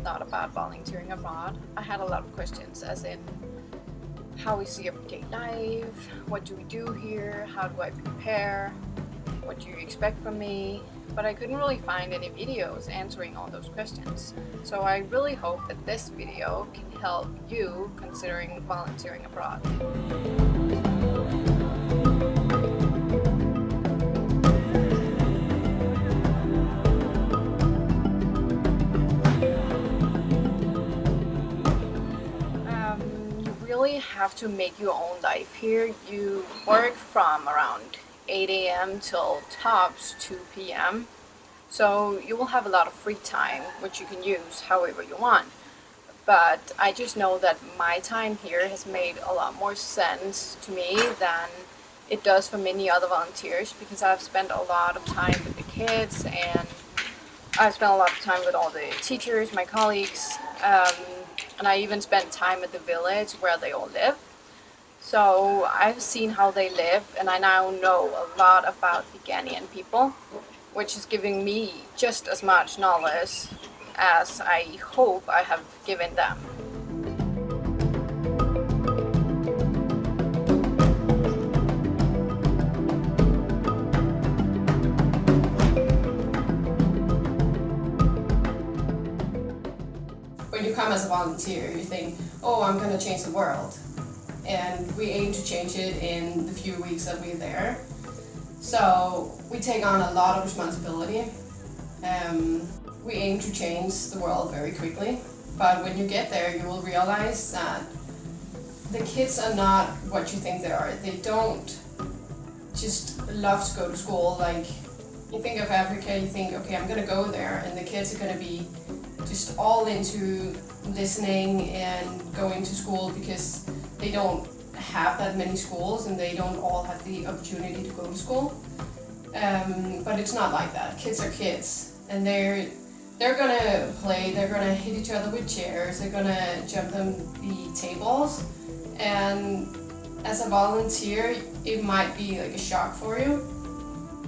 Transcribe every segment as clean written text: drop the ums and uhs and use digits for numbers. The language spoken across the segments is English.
thought about volunteering abroad, I had a lot of questions, as in, how is the everyday life? What do we do here? How do I prepare? What do you expect from me? But I couldn't really find any videos answering all those questions. So I really hope that this video can help you considering volunteering abroad. You really have to make your own life here. You work from around 8 a.m. till tops 2 p.m. So you will have a lot of free time, which you can use however you want. But I just know that my time here has made a lot more sense to me than it does for many other volunteers, because I've spent a lot of time with the kids, and I've spent a lot of time with all the teachers, my colleagues, and I even spent time at the village where they all live. So I've seen how they live, and I now know a lot about the Ghanaian people, which is giving me just as much knowledge as I hope I have given them. When you come as a volunteer, you think, oh, I'm going to change the world. And we aim to change it in the few weeks that we're there. So we take on a lot of responsibility. We aim to change the world very quickly. But when you get there, you will realize that the kids are not what you think they are. They don't just love to go to school. Like, you think of Africa, you think, okay, I'm going to go there, and the kids are going to be just all into listening and going to school because they don't have that many schools and they don't all have the opportunity to go to school. But it's not like that. Kids are kids, and they're gonna play, they're gonna hit each other with chairs, they're gonna jump on the tables, and as a volunteer, it might be like a shock for you.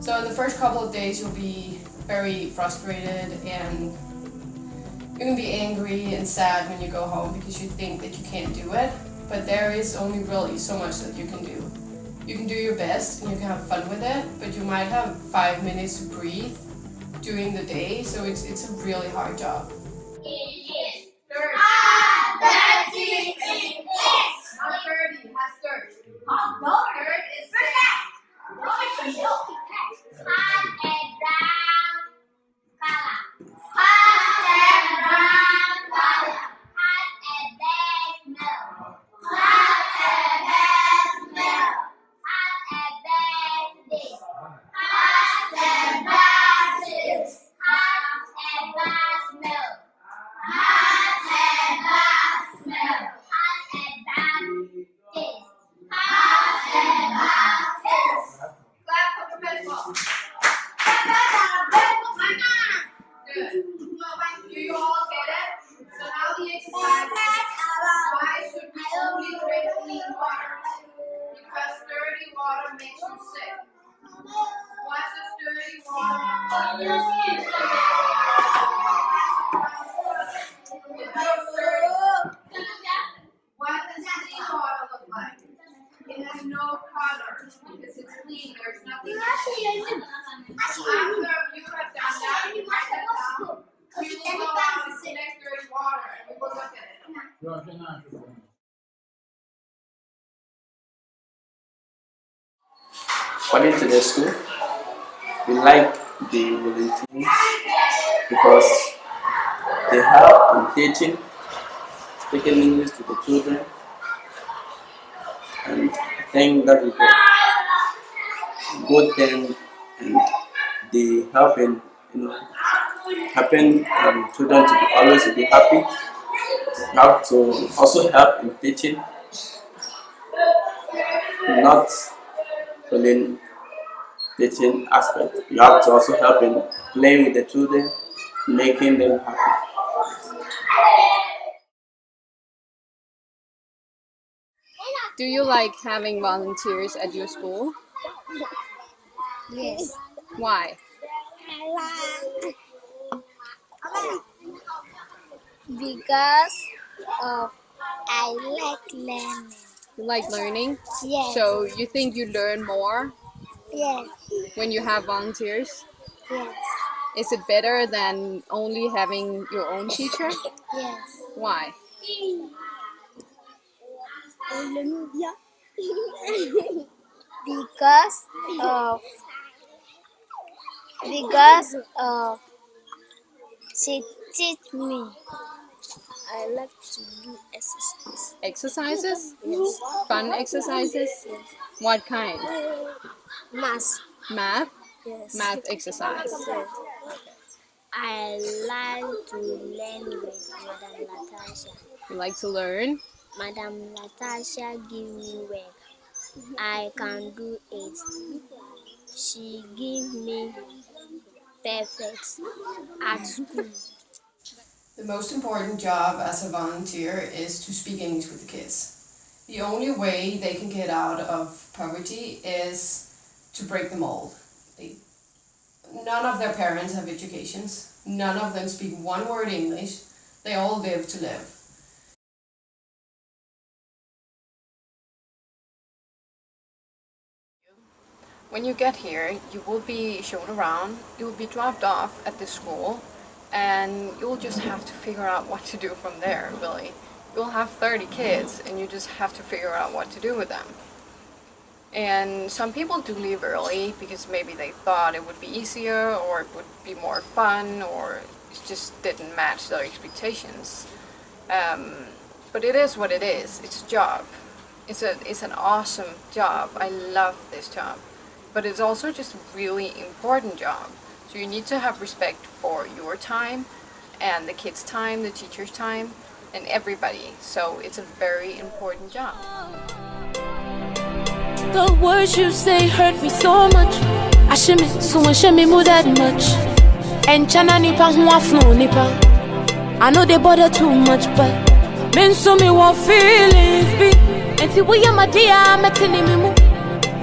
So in the first couple of days, you'll be very frustrated, and you can be angry and sad when you go home because you think that you can't do it, but there is only really so much that you can do. You can do your best and you can have fun with it, but you might have 5 minutes to breathe during the day, so it's a really hard job. Because dirty water makes you sick. Why does dirty water make you sick? What does clean water look like? It has no color because it's clean. There's nothing. After you have done that, you must have down. We will go out and collect dirty water and we will look at it. According to the school, we like the volunteers because they help in teaching, speaking English to the children, and I think that is a good thing, and they help in helping children to be always to be happy. You have to also help in teaching, not only teaching aspect. You have to also help in playing with the children, making them happy. Do you like having volunteers at your school? Yes. Why? Because of I like learning. You like learning? Yes. So you think you learn more Yes. when you have volunteers? Yes. Is it better than only having your own teacher? Yes. Why? because of because of she teach me. I like to do exercise. Exercises? Yes. Fun exercises? Yes. What kind? Math. Math? Yes. Math exercise. Yes. I like to learn with Madam Latasha. You like to learn? Madam Latasha give me work. I can do it. She give me perfect at school. The most important job as a volunteer is to speak English with the kids. The only way they can get out of poverty is to break the mold. None of their parents have educations. None of them speak one word English. They all live to live. When you get here, you will be shown around, you will be dropped off at the school, and you'll just have to figure out what to do from there, really. You'll have 30 kids, and you just have to figure out what to do with them. And some people do leave early because maybe they thought it would be easier, or it would be more fun, or it just didn't match their expectations. But it is what it is. It's a job. It's an awesome job. I love this job. But it's also just a really important job. So you need to have respect for your time and the kids' time, the teacher's time, and everybody. So it's a very important job. The words you say hurt me so much. Ashimi, so shame me that much. And chana nipa huwa flow nipa. I know they bother too much, but men so me want feelings be. And see we am a dear, I'm a me.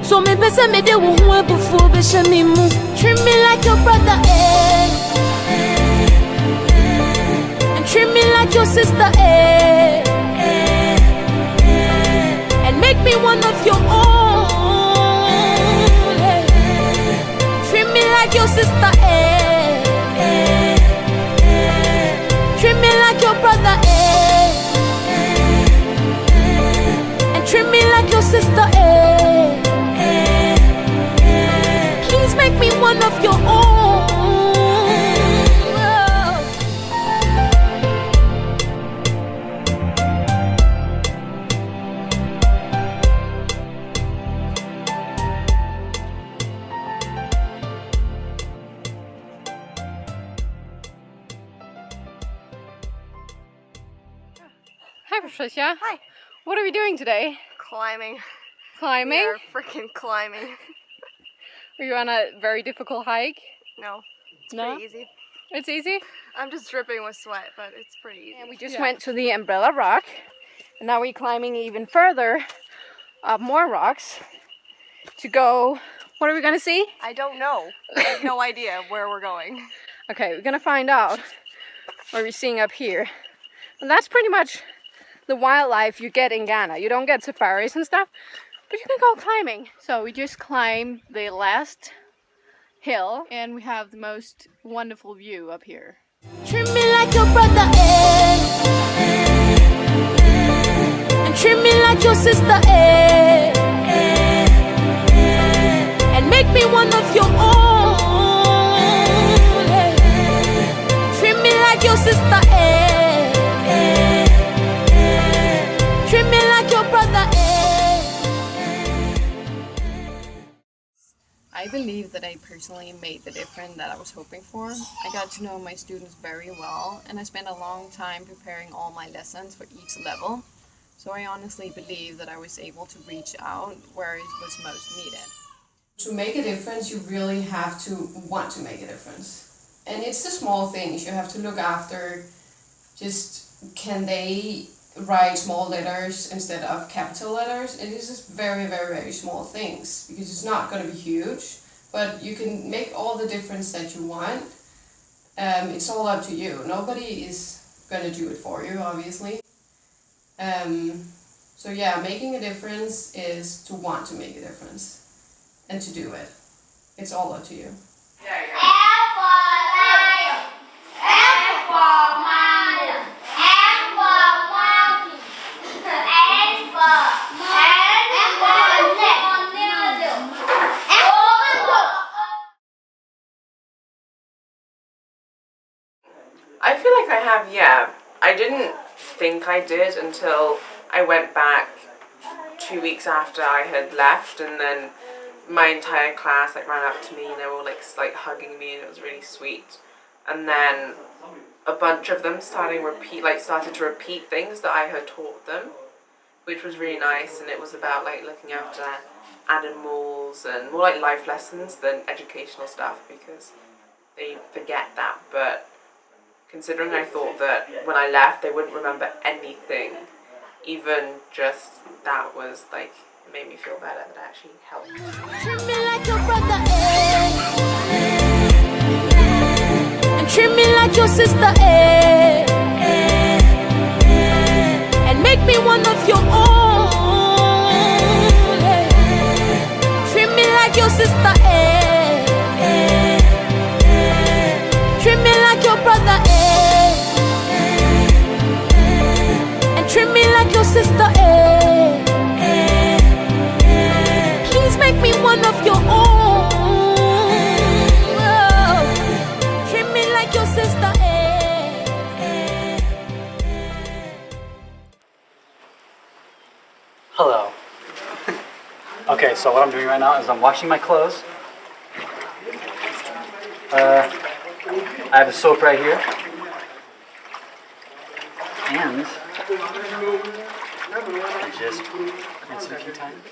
So me bese me de wo hu before be me mu. Treat me like your brother, eh. And treat me like your sister, eh. And make me one of your own, eh. Treat me like your sister, eh. Treat me like your brother, eh. And treat me like your sister, eh. Please make me one of your own. Hi, Patricia. Hi. What are we doing today? Climbing. Climbing? We're freaking climbing. Are you on a very difficult hike? No, it's No? pretty easy. It's easy? I'm just dripping with sweat, but it's pretty easy. And we just went to the Umbrella Rock, and now we're climbing even further up more rocks to go. What are we gonna see? I don't know. I have no idea where we're going. Okay, we're gonna find out what we're seeing up here. And that's pretty much the wildlife you get in Ghana. You don't get safaris and stuff, but you can go climbing. So we just climbed the last hill, and we have the most wonderful view up here. Treat me like your brother, eh. And treat me like your sister, eh. And make me one of your own, eh. Treat me like your sister, eh. Treat me like your brother, eh. I believe that I personally made the difference that I was hoping for. I got to know my students very well, and I spent a long time preparing all my lessons for each level. So I honestly believe that I was able to reach out where it was most needed. To make a difference, you really have to want to make a difference. And it's the small things you have to look after. Just, can they write small letters instead of capital letters? It is just very, very, very small things, because it's not going to be huge, but you can make all the difference that you want. It's all up to you. Nobody is gonna do it for you, obviously. So yeah, making a difference is to want to make a difference and to do it. It's all up to you. I feel like I have, yeah. I didn't think I did until I went back 2 weeks after I had left, and then my entire class like ran up to me and they were all like hugging me, and it was really sweet. And then a bunch of them started to repeat things that I had taught them, which was really nice. And it was about like looking after animals and more like life lessons than educational stuff, because they forget that. But considering I thought that when I left they wouldn't remember anything, even just that was like, it made me feel better that I actually helped. Treat me like your brother, and treat me like your sister, and make me one of your own. Treat me like your sister, treat me like your brother, and treat me like your sister, Please make me one of your own. Oh, treat me like your sister, Hello. Okay, so what I'm doing right now is I'm washing my clothes. I have the soap right here. And I just rinse it a few times.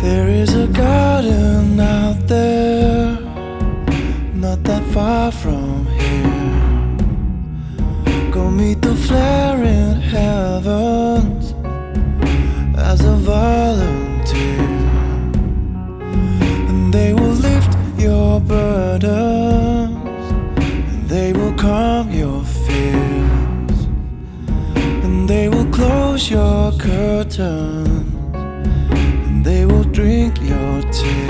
There is a garden out there, not that far from here. Go meet the flaring heavens as a volunteer, and they will lift your burdens, and they will calm your fears, and they will close your curtains, they will drink your tears.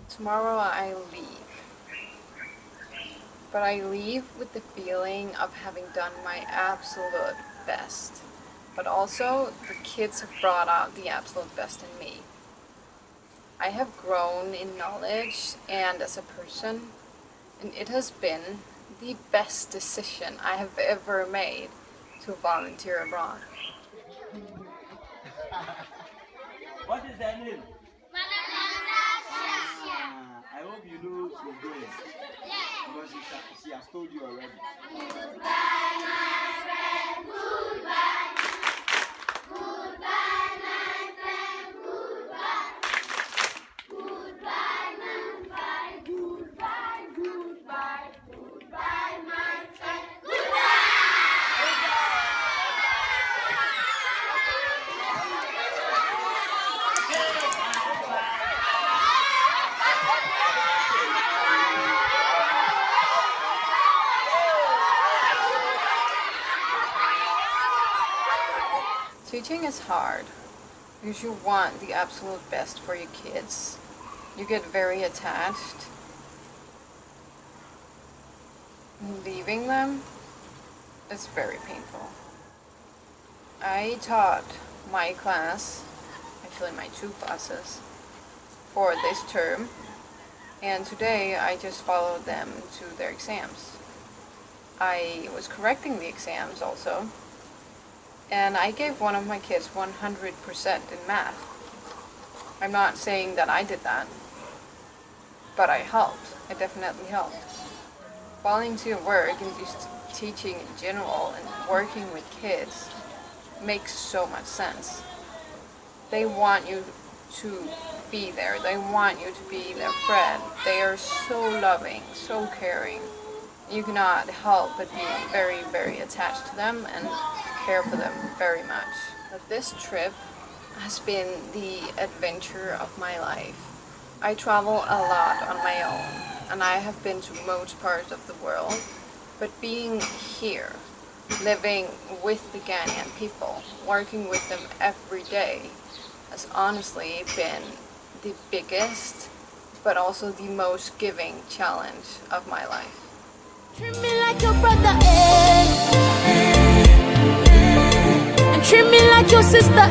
Tomorrow I leave. But I leave with the feeling of having done my absolute best. But also, the kids have brought out the absolute best in me. I have grown in knowledge and as a person, and it has been the best decision I have ever made to volunteer abroad. What is her name? I hope you know she's going. Because she has told you already. Goodbye, my friend. Goodbye. Goodbye, my friend. Goodbye. Goodbye, my friend. Goodbye. Goodbye. Goodbye, my friend. Goodbye. Teaching is hard because you want the absolute best for your kids. You get very attached. Leaving them is very painful. I taught my class, actually my 2 classes, for this term, and today I just followed them to their exams. I was correcting the exams also, and I gave one of my kids 100% in math. I'm not saying that I did that, but I helped. I definitely helped. Volunteer work and just teaching in general and working with kids makes so much sense. They want you to be there. They want you to be their friend. They are so loving, so caring. You cannot help but be very, very attached to them and care for them very much. But this trip has been the adventure of my life. I travel a lot on my own, and I have been to most parts of the world, but being here, living with the Ghanaian people, working with them every day, has honestly been the biggest, but also the most giving challenge of my life. Treat me like your brother, and treat me like your sister,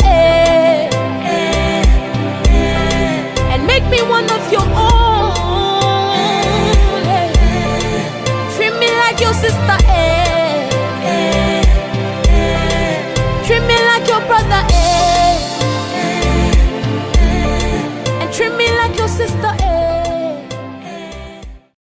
and make me one of your